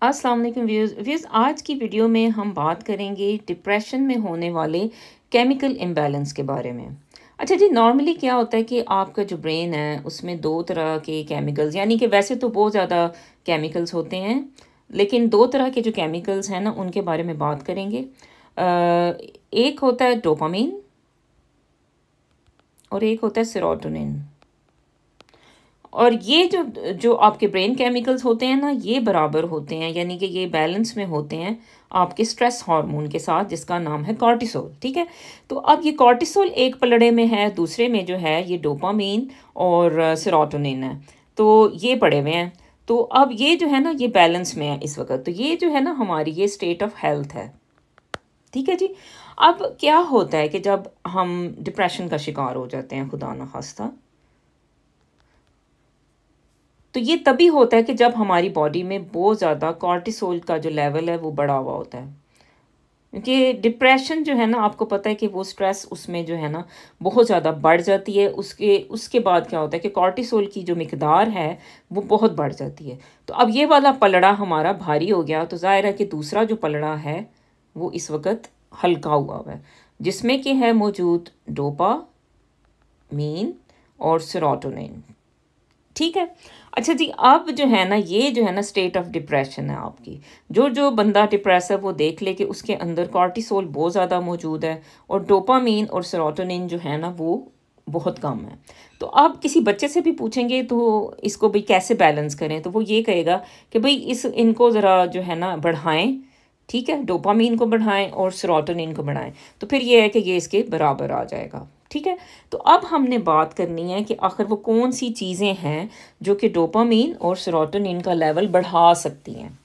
अस्सलाम वालेकुम व्यूज़ आज की वीडियो में हम बात करेंगे डिप्रेशन में होने वाले केमिकल इम्बैलेंस के बारे में। अच्छा जी, नॉर्मली क्या होता है कि आपका जो ब्रेन है उसमें दो तरह के केमिकल्स, यानी कि वैसे तो बहुत ज़्यादा केमिकल्स होते हैं, लेकिन दो तरह के जो केमिकल्स हैं ना उनके बारे में बात करेंगे। एक होता है डोपामीन और एक होता है सेरोटोनिन। और ये जो जो आपके ब्रेन केमिकल्स होते हैं ना, ये बराबर होते हैं, यानी कि ये बैलेंस में होते हैं आपके स्ट्रेस हार्मोन के साथ, जिसका नाम है कॉर्टिसोल। ठीक है, तो अब ये कॉर्टिसोल एक पलड़े में है, दूसरे में जो है ये डोपामीन और सेरोटोनिन है, तो ये पड़े हुए हैं। तो अब ये जो है ना ये बैलेंस में है इस वक्त, तो ये जो है ना हमारी ये स्टेट ऑफ हेल्थ है। ठीक है जी। अब क्या होता है कि जब हम डिप्रेशन का शिकार हो जाते हैं, खुदा न खास्ता, तो ये तभी होता है कि जब हमारी बॉडी में बहुत ज़्यादा कॉर्टिसोल का जो लेवल है वो बढ़ा हुआ होता है। क्योंकि डिप्रेशन जो है ना, आपको पता है कि वो स्ट्रेस उसमें जो है ना बहुत ज़्यादा बढ़ जाती है। उसके उसके बाद क्या होता है कि कॉर्टिसोल की जो मिकदार है वो बहुत बढ़ जाती है। तो अब ये वाला पलड़ा हमारा भारी हो गया, तो ज़ाहिर है कि दूसरा जो पलड़ा है वो इस वक्त हल्का हुआ है, जिसमें कि है मौजूद डोपामीन और सेरोटोनिन। ठीक है। अच्छा जी, अब जो है ना ये जो है ना स्टेट ऑफ डिप्रेशन है आपकी। जो जो बंदा डिप्रेस है वो देख ले कि उसके अंदर कॉर्टिसोल बहुत ज़्यादा मौजूद है और डोपामीन और सेरोटोनिन जो है ना वो बहुत कम है। तो आप किसी बच्चे से भी पूछेंगे तो इसको भाई कैसे बैलेंस करें, तो वो ये कहेगा कि भाई इनको ज़रा जो है ना बढ़ाएं। ठीक है, डोपामीन को बढ़ाएं और सेरोटोनिन को बढ़ाएं, तो फिर ये है कि ये इसके बराबर आ जाएगा। ठीक है, तो अब हमने बात करनी है कि आखिर वो कौन सी चीज़ें हैं जो कि डोपामीन और सेरोटोनिन का लेवल बढ़ा सकती हैं,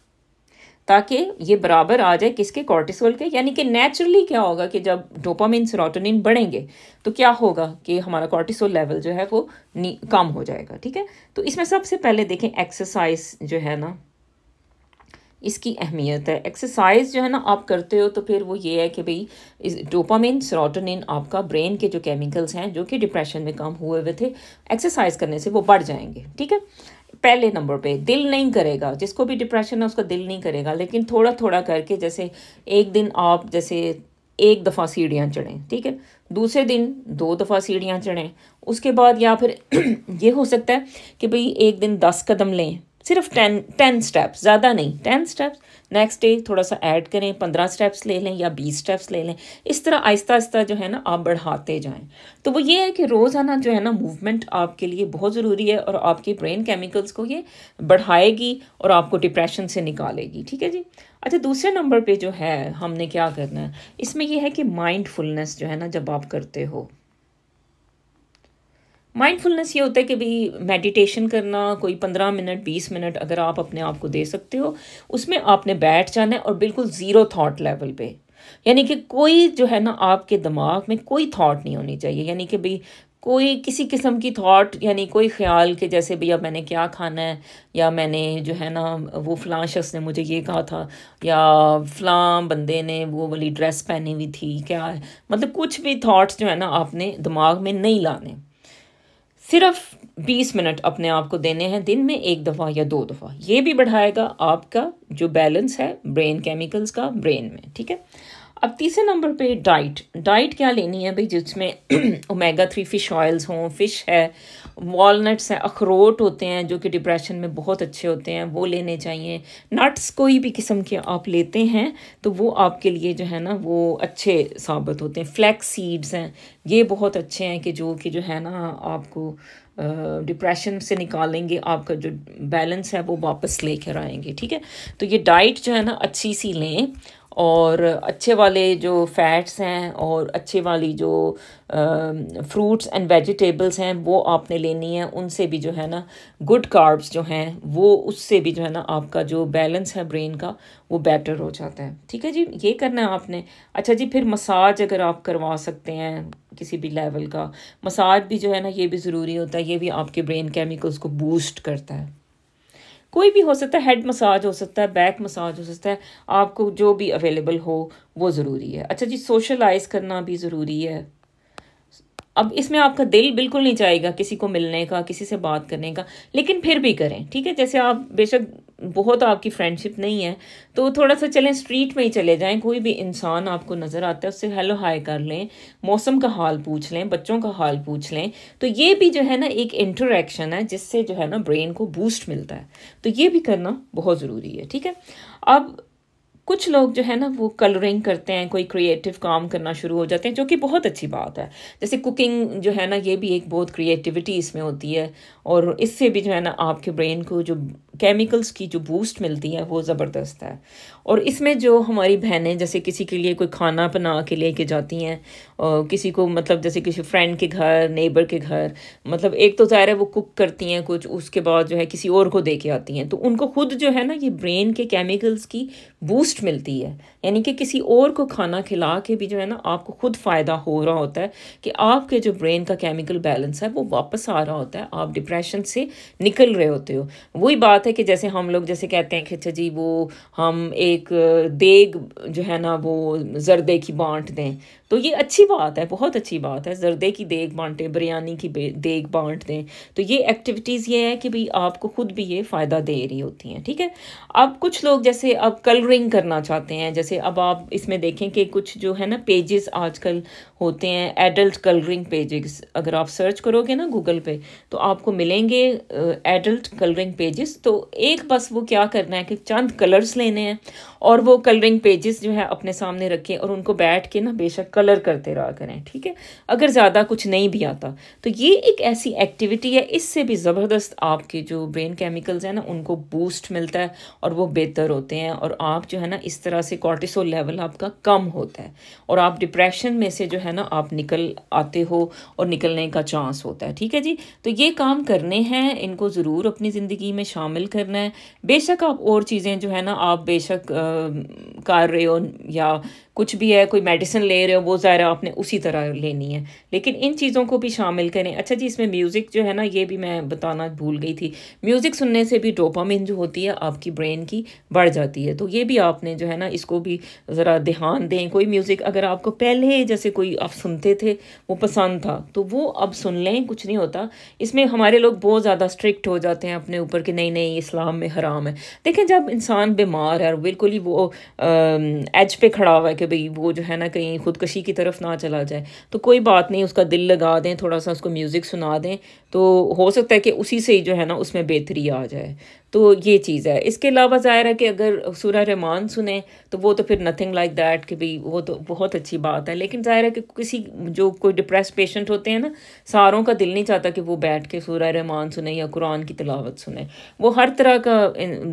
ताकि ये बराबर आ जाए किसके, कॉर्टिसोल के। यानी कि नेचुरली क्या होगा कि जब डोपामीन सेरोटोनिन बढ़ेंगे तो क्या होगा कि हमारा कॉर्टिसोल लेवल जो है वो कम हो जाएगा। ठीक है, तो इसमें सबसे पहले देखें एक्सरसाइज जो है ना, इसकी अहमियत है। एक्सरसाइज जो है ना आप करते हो तो फिर वो ये है कि भाई इस डोपामिन सेरोटोनिन आपका ब्रेन के जो केमिकल्स हैं जो कि डिप्रेशन में कम हुए हुए थे, एक्सरसाइज करने से वो बढ़ जाएंगे। ठीक है, पहले नंबर पे दिल नहीं करेगा, जिसको भी डिप्रेशन है उसका दिल नहीं करेगा, लेकिन थोड़ा थोड़ा करके, जैसे एक दिन आप जैसे एक दफ़ा सीढ़ियाँ चढ़ें, ठीक है, दूसरे दिन 2 दफ़ा सीढ़ियाँ चढ़ें, उसके बाद या फिर ये हो सकता है कि भाई एक दिन 10 कदम लें, सिर्फ 10 स्टेप्स, ज़्यादा नहीं, 10 स्टेप्स। नेक्स्ट डे थोड़ा सा ऐड करें, 15 स्टेप्स ले लें या 20 स्टेप्स ले लें। इस तरह आहिस्ता आहिस्ता जो है ना आप बढ़ाते जाएं। तो वो ये है कि रोज़ाना जो है ना मूवमेंट आपके लिए बहुत ज़रूरी है और आपके ब्रेन केमिकल्स को ये बढ़ाएगी और आपको डिप्रेशन से निकालेगी। ठीक है जी। अच्छा, दूसरे नंबर पे जो है हमने क्या करना है, इसमें यह है कि माइंडफुलनेस जो है ना जब आप करते हो, माइंडफुलनेस ये होता है कि भाई मेडिटेशन करना, कोई 15 मिनट 20 मिनट अगर आप अपने आप को दे सकते हो, उसमें आपने बैठ जाना है और बिल्कुल ज़ीरो थॉट लेवल पे, यानी कि कोई जो है ना आपके दिमाग में कोई थॉट नहीं होनी चाहिए, यानी कि भाई कोई किसी किस्म की थॉट, यानी कोई ख्याल कि जैसे भैया मैंने क्या खाना है, या मैंने जो है ना वो फ़लाँ शख्स ने मुझे ये कहा था, या फ़लाँ बंदे ने वो वाली ड्रेस पहनी हुई थी, क्या है, मतलब कुछ भी थॉट्स जो है ना आपने दिमाग में नहीं लाने। सिर्फ 20 मिनट अपने आप को देने हैं, दिन में एक दफ़ा या 2 दफ़ा। ये भी बढ़ाएगा आपका जो बैलेंस है ब्रेन केमिकल्स का ब्रेन में। ठीक है, अब तीसरे नंबर पे डाइट। डाइट क्या लेनी है भाई, जिसमें ओमेगा 3 फ़िश ऑयल्स हों, फ़िश है, वॉलनट्स हैं, अखरोट होते हैं जो कि डिप्रेशन में बहुत अच्छे होते हैं, वो लेने चाहिए। नट्स कोई भी किस्म के आप लेते हैं तो वो आपके लिए जो है ना वो अच्छे साबित होते हैं। फ्लैक्स सीड्स हैं, ये बहुत अच्छे हैं कि जो है ना आपको डिप्रेशन से निकालेंगे, आपका जो बैलेंस है वो वापस लेकर आएंगे। ठीक है, तो ये डाइट जो है ना अच्छी सी लें, और अच्छे वाले जो फैट्स हैं और अच्छे वाली जो फ्रूट्स एंड वेजिटेबल्स हैं वो आपने लेनी है। उनसे भी जो है ना गुड कार्ब्स जो हैं वो, उससे भी जो है ना आपका जो बैलेंस है ब्रेन का वो बेटर हो जाता है। ठीक है जी, ये करना है आपने। अच्छा जी, फिर मसाज अगर आप करवा सकते हैं किसी भी लेवल का, मसाज भी जो है ना ये भी ज़रूरी होता है, ये भी आपके ब्रेन केमिकल्स को बूस्ट करता है। कोई भी हो सकता है, हेड मसाज हो सकता है, बैक मसाज हो सकता है, आपको जो भी अवेलेबल हो वो ज़रूरी है। अच्छा जी, सोशलाइज करना भी ज़रूरी है। अब इसमें आपका दिल बिल्कुल नहीं चाहेगा किसी को मिलने का, किसी से बात करने का, लेकिन फिर भी करें। ठीक है, जैसे आप बेशक बहुत आपकी फ्रेंडशिप नहीं है तो थोड़ा सा चलें, स्ट्रीट में ही चले जाएं, कोई भी इंसान आपको नज़र आता है उससे हेलो हाय कर लें, मौसम का हाल पूछ लें, बच्चों का हाल पूछ लें। तो ये भी जो है ना एक इंटरेक्शन है जिससे जो है ना ब्रेन को बूस्ट मिलता है, तो ये भी करना बहुत ज़रूरी है। ठीक है, अब कुछ लोग जो है ना वो कलरिंग करते हैं, कोई क्रिएटिव काम करना शुरू हो जाते हैं, जो कि बहुत अच्छी बात है। जैसे कुकिंग जो है ना, ये भी एक बहुत क्रिएटिविटी इसमें होती है, और इससे भी जो है ना आपके ब्रेन को जो केमिकल्स की जो बूस्ट मिलती है वो ज़बरदस्त है। और इसमें जो हमारी बहनें जैसे किसी के लिए कोई खाना बना के लेके जाती हैं, और किसी को मतलब जैसे किसी फ्रेंड के घर, नेबर के घर, मतलब एक तो ज़ाहिर है वो कुक करती हैं कुछ, उसके बाद जो है किसी और को दे के आती हैं, तो उनको खुद जो है ना ये ब्रेन के केमिकल्स की बूस्ट मिलती है। यानी कि किसी और को खाना खिला के भी जो है ना आपको खुद फ़ायदा हो रहा होता है कि आपके जो ब्रेन का केमिकल बैलेंस है वो वापस आ रहा होता है, आप डिप्रेशन से निकल रहे होते हो। वही बात है कि जैसे हम लोग जैसे कहते हैं कि अच्छा जी वो हम एक देग जो है ना वो जर्दे की बांट दें, तो ये अच्छी बात है, बहुत अच्छी बात है, जर्दे की देग बांटें, बिरयानी की देग बांट दें। तो ये एक्टिविटीज़ ये है कि भाई आपको खुद भी ये फ़ायदा दे रही होती हैं। ठीक है, अब कुछ लोग जैसे अब कलरिंग करना चाहते हैं, जैसे अब आप इसमें देखें कि कुछ जो है ना पेजेस आजकल होते हैं, एडल्ट कलरिंग पेजेस, अगर आप सर्च करोगे ना गूगल पे तो आपको मिलेंगे एडल्ट कलरिंग पेजेस। तो एक बस वो क्या करना है कि चंद कलर्स लेने हैं और वो कलरिंग पेजेस जो है अपने सामने रखें और उनको बैठ के ना बेशक कलर करते रहा करें। ठीक है, अगर ज़्यादा कुछ नहीं भी आता तो ये एक ऐसी एक्टिविटी है, इससे भी ज़बरदस्त आपके जो ब्रेन केमिकल्स हैं ना उनको बूस्ट मिलता है और वो बेहतर होते हैं, और आप जो है ना इस तरह से कॉर्टिसोल लेवल आपका कम होता है और आप डिप्रेशन में से जो है ना आप निकल आते हो और निकलने का चांस होता है। ठीक है जी, तो ये काम करने हैं, इनको ज़रूर अपनी ज़िंदगी में शामिल करना है। बेशक आप और चीज़ें जो है ना आप बेशक कर रहे हो या कुछ भी है, कोई मेडिसिन ले रहे हो, वो ज़ाहिर आपने उसी तरह लेनी है, लेकिन इन चीज़ों को भी शामिल करें। अच्छा जी, इसमें म्यूज़िक जो है ना ये भी मैं बताना भूल गई थी, म्यूज़िक सुनने से भी डोपामिन जो होती है आपकी ब्रेन की बढ़ जाती है, तो ये भी आपने जो है ना इसको भी ज़रा ध्यान दें। कोई म्यूज़िक अगर आपको पहले जैसे कोई आप सुनते थे वो पसंद था तो वो अब सुन लें, कुछ नहीं होता। इसमें हमारे लोग बहुत ज़्यादा स्ट्रिक्ट हो जाते हैं अपने ऊपर कि नहीं नहीं इस्लाम में हराम है। देखें, जब इंसान बीमार है और बिल्कुल ही वो एज पे खड़ा हुआ है कि भाई वो जो है ना कहीं खुदकशी की तरफ ना चला जाए, तो कोई बात नहीं, उसका दिल लगा दें, थोड़ा सा उसको म्यूज़िक सुना दें, तो हो सकता है कि उसी से ही जो है ना उसमें बेहतरी आ जाए। तो ये चीज़ है। इसके अलावा ज़ाहिर है कि अगर सूरह रहमान सुने तो वो तो फिर नथिंग लाइक दैट कि भाई वो तो बहुत अच्छी बात है, लेकिन ज़ाहिर है कि किसी जो कोई डिप्रेस पेशेंट होते हैं ना, सारों का दिल नहीं चाहता कि वो बैठ के सूरह रहमान सुने या कुरान की तिलावत सुने। वो हर तरह का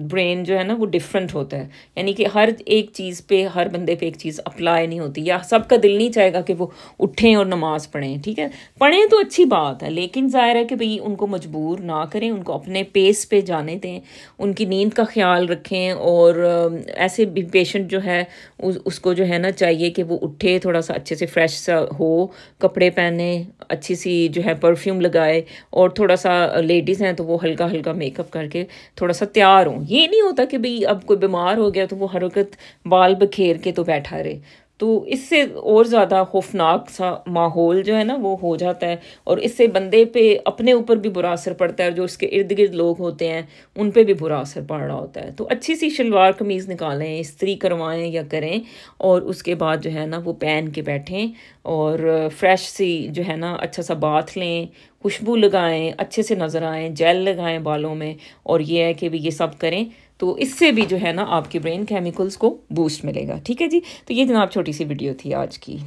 ब्रेन जो है ना वो डिफरेंट होता है, यानी कि हर एक चीज़ पे, हर बंदे पे एक चीज़ अप्लाई नहीं होती, या सबका दिल नहीं चाहेगा कि वो उठें और नमाज़ पढ़ें। ठीक है, पढ़ें तो अच्छी बात है, लेकिन ज़ाहिर है कि भाई उनको मजबूर ना करें, उनको अपने पेस पे जाने दें, उनकी नींद का ख्याल रखें। और ऐसे भी पेशेंट जो है उसको जो है ना चाहिए कि वो उठे, थोड़ा सा अच्छे से फ्रेश सा हो, कपड़े पहने, अच्छी सी जो है परफ्यूम लगाए, और थोड़ा सा लेडीज़ हैं तो वो हल्का हल्का मेकअप करके थोड़ा सा तैयार हों। ये नहीं होता कि भाई अब कोई बीमार हो गया तो वो हर वक्त बाल बखेर के तो बैठा रहे, तो इससे और ज़्यादा खौफनाक सा माहौल जो है ना वो हो जाता है, और इससे बंदे पे अपने ऊपर भी बुरा असर पड़ता है, और जो उसके इर्द गिर्द लोग होते हैं उन पे भी बुरा असर पड़ रहा होता है। तो अच्छी सी शलवार कमीज़ निकालें, इस्त्री करवाएं या करें, और उसके बाद जो है ना वो पहन के बैठें, और फ्रेश सी जो है ना अच्छा सा बाथ लें, खुशबू लगाएं, अच्छे से नज़र आएँ, जेल लगाएं बालों में, और ये है कि भी ये सब करें, तो इससे भी जो है ना आपके ब्रेन केमिकल्स को बूस्ट मिलेगा। ठीक है जी, तो ये जनाब छोटी सी वीडियो थी आज की।